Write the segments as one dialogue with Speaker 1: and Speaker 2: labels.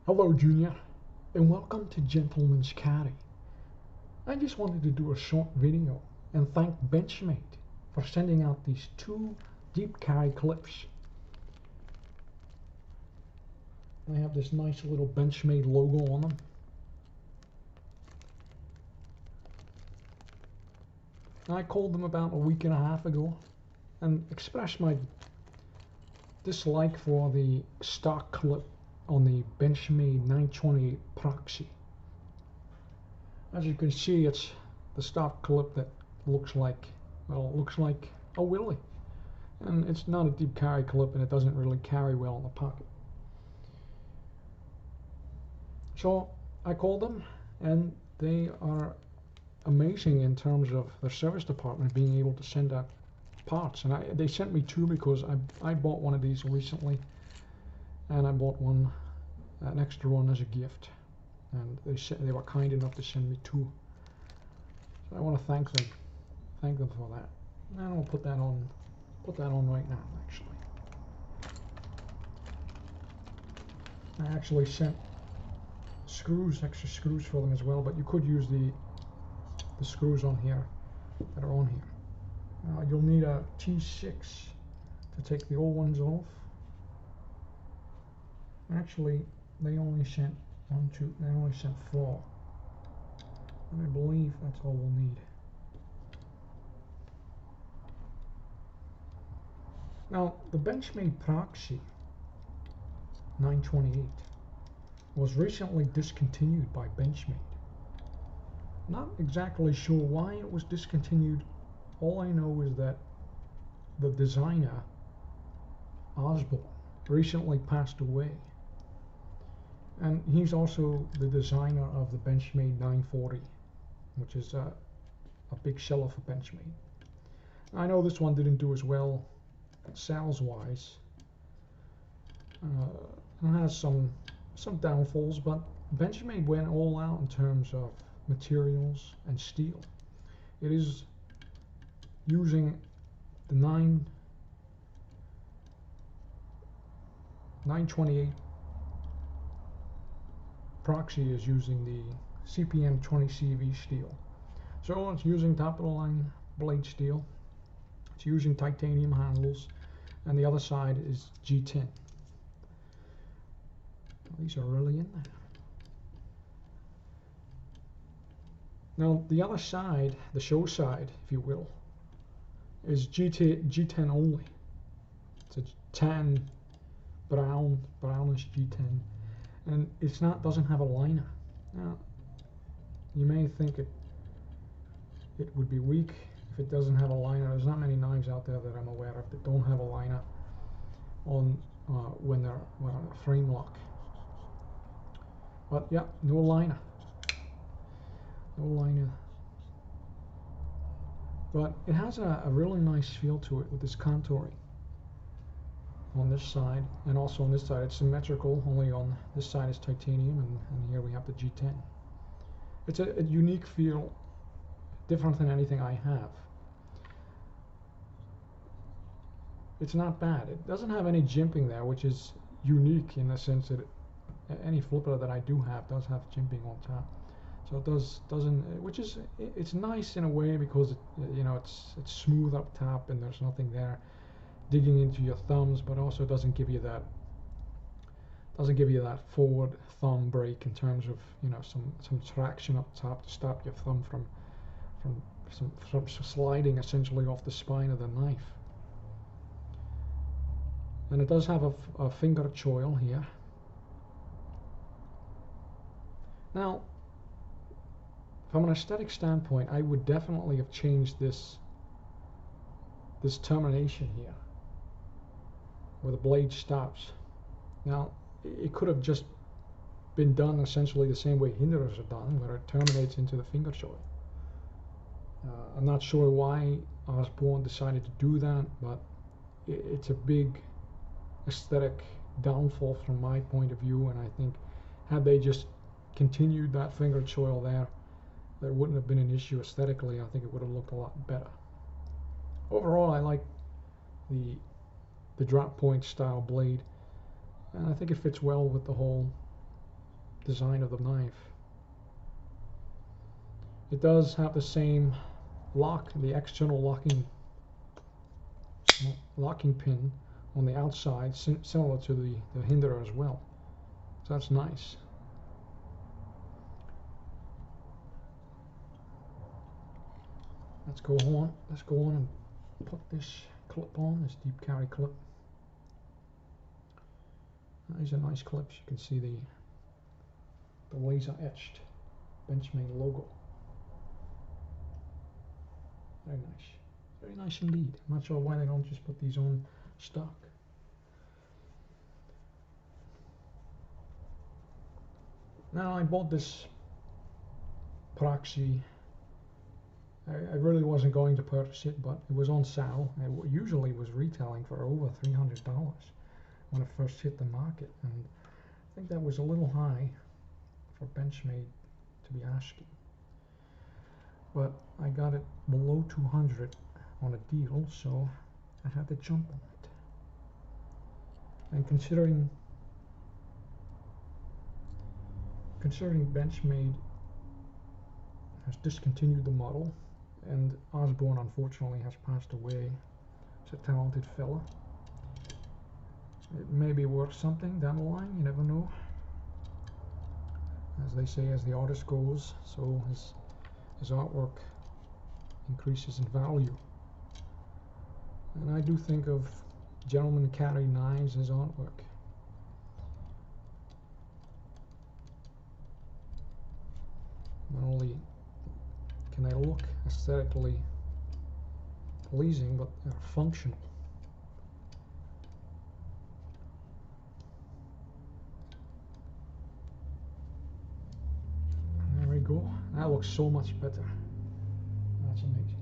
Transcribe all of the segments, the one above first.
Speaker 1: Hello, Junior, and welcome to Gentleman's Carry. I just wanted to do a short video and thank Benchmade for sending out these two deep carry clips. They have this nice little Benchmade logo on them. I called them about a week and a half ago and expressed my dislike for the stock clip on the Benchmade 928 Proxy. As you can see, it's the stock clip that looks like a willy. And it's not a deep carry clip, and it doesn't really carry well in the pocket. So I called them, and they are amazing in terms of their service department being able to send out parts. And they sent me two because I bought one of these recently, and I bought an extra one as a gift. And they were kind enough to send me two. So I want to thank them for that. And I'll put that on right now. I actually sent extra screws for them as well, but you could use the screws on here that are on here. You'll need a T6 to take the old ones off. Actually, they only sent they only sent 4. And I believe that's all we'll need. Now, the Benchmade Proxy 928 was recently discontinued by Benchmade. Not exactly sure why it was discontinued. All I know is that the designer, Osborne, recently passed away. And he's also the designer of the Benchmade 940, which is a big seller for Benchmade. I know this one didn't do as well sales-wise. It has some downfalls, but Benchmade went all out in terms of materials and steel. It is using the 928 Proxy is using the CPM 20CV steel. So it's using top-of-the-line blade steel. It's using titanium handles, and the other side is G10. These are really in there. Now the other side, the show side, if you will, is G10 only. It's a tan, brownish G10. And doesn't have a liner. Now, you may think it would be weak if it doesn't have a liner. There's not many knives out there that I'm aware of that don't have a liner on when they're on a frame lock. But yeah, no liner. But it has a really nice feel to it with this contouring on this side, and also on this side it's symmetrical, only on this side is titanium, and here we have the G10. It's a unique feel, different than anything I have. It's not bad. It doesn't have any jimping there, which is unique in the sense that any flipper that I do have does have jimping on top. So it doesn't, which is, it's nice in a way because it's smooth up top and there's nothing there digging into your thumbs, but also doesn't give you that forward thumb break in terms of some traction up top to stop your thumb from sliding essentially off the spine of the knife. And it does have a finger choil here. Now, from an aesthetic standpoint, I would definitely have changed this termination here, where the blade stops. Now, it could have just been done essentially the same way hinderers are done, where it terminates into the finger choil. I'm not sure why Osborne decided to do that, but it's a big aesthetic downfall from my point of view, and I think had they just continued that finger choil there wouldn't have been an issue aesthetically. I think it would have looked a lot better. Overall, I like the drop point style blade, and I think it fits well with the whole design of the knife. It does have the same lock, the external locking pin on the outside, similar to the hinderer as well. So that's nice. Let's go on and put this clip on, this deep carry clip. These are nice clips. You can see the laser etched Benchmade logo. Very nice. Very nice indeed. I'm not sure why they don't just put these on stock. Now I bought this Proxy. I really wasn't going to purchase it, but it was on sale. It usually was retailing for over $300 when it first hit the market, and I think that was a little high for Benchmade to be asking. But I got it below 200 on a deal, so I had to jump on it. And considering Benchmade has discontinued the model, and Osborne unfortunately has passed away. He's a talented fella. It may be worth something down the line, you never know. As they say, as the artist goes, so his artwork increases in value. And I do think of Gentleman Carry knives as artwork. Not only can they look aesthetically pleasing, but they're functional. There we go. That looks so much better. That's amazing.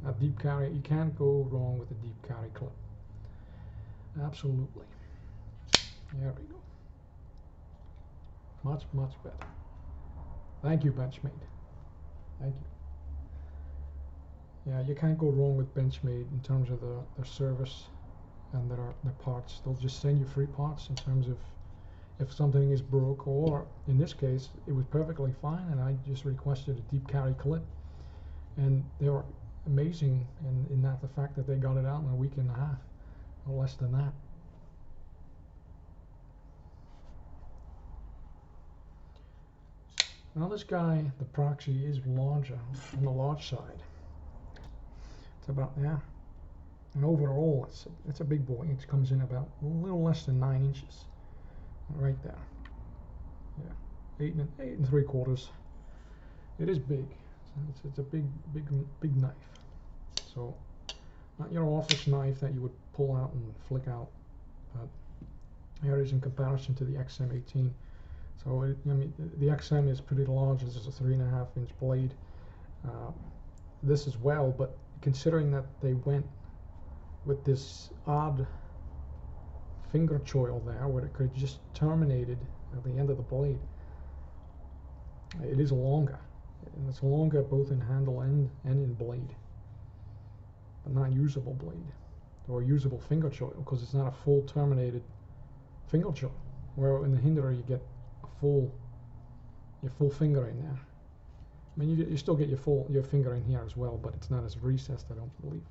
Speaker 1: A deep carry, you can't go wrong with a deep carry clip. Absolutely. There we go. Much, much better. Thank you, Benchmade. Thank you. Yeah, you can't go wrong with Benchmade in terms of their service and their parts. They'll just send you free parts in terms of if something is broke, or in this case, it was perfectly fine and I just requested a deep carry clip. And they were amazing in that the fact that they got it out in a week and a half, or less than that. Now this guy, the Proxy, is larger, on the large side. It's about, yeah, and overall it's a big boy. It comes in about a little less than 9 inches, right there. Yeah, 8 and 3/4. It is big. It's a big knife. So not your office knife that you would pull out and flick out, but here it is in comparison to the XM18. So I mean, the XM is pretty large. This is a 3.5 inch blade. This as well, but considering that they went with this odd finger choil there, where it could just terminated at the end of the blade, it is longer, and it's longer both in handle and in blade, but not usable blade or usable finger choil, because it's not a full terminated finger choil. Where in the hinderer you get your full finger in there. I mean, you still get your finger in here as well, but it's not as recessed, I don't believe.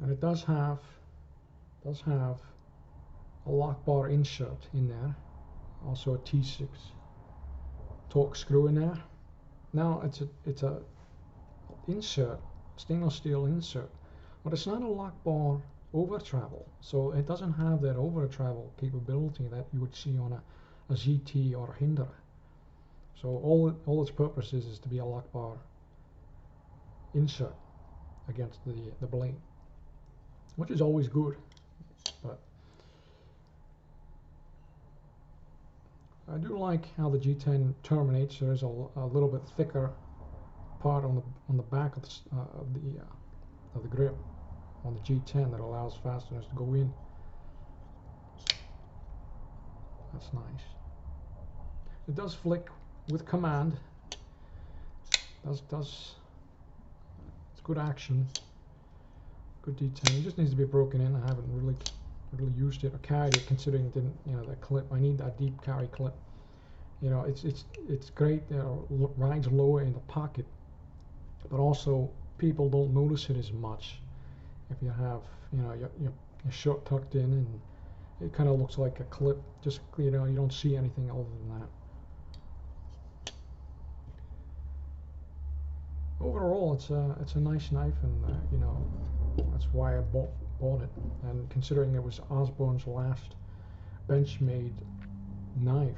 Speaker 1: And it does have a lock bar insert in there, also a T6 torque screw in there. Now it's a insert, stainless steel insert, but it's not a lock bar over travel, so it doesn't have that over travel capability that you would see on a ZT or a hinderer. So all its purpose is to be a lock bar insert against the blade, which is always good. But I do like how the G10 terminates. There's a little bit thicker part on the back of the grip on the G10 that allows fasteners to go in. That's nice. It does flick with command. It's good action. Good D10. It just needs to be broken in. I haven't really used it or carried it, considering it didn't, you know, the clip. I need that deep carry clip. You know, it's great. Rides lower in the pocket, but also people don't notice it as much if you have, you know, your shirt tucked in, and it kind of looks like a clip. Just, you know, you don't see anything other than that. Overall, it's a nice knife, and you know, that's why I bought it. And considering it was Osborne's last Benchmade knife,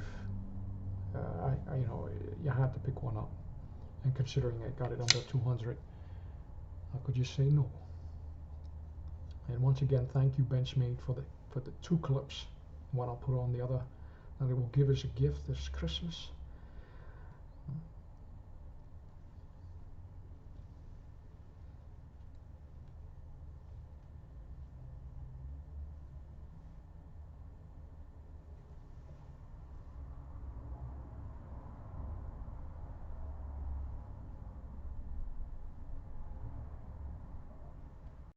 Speaker 1: you know, you had to pick one up. And considering I got it under 200, how could you say no? And once again, thank you, Benchmade, for the 2 clips. One I'll put on the other, and it will give us a gift this Christmas.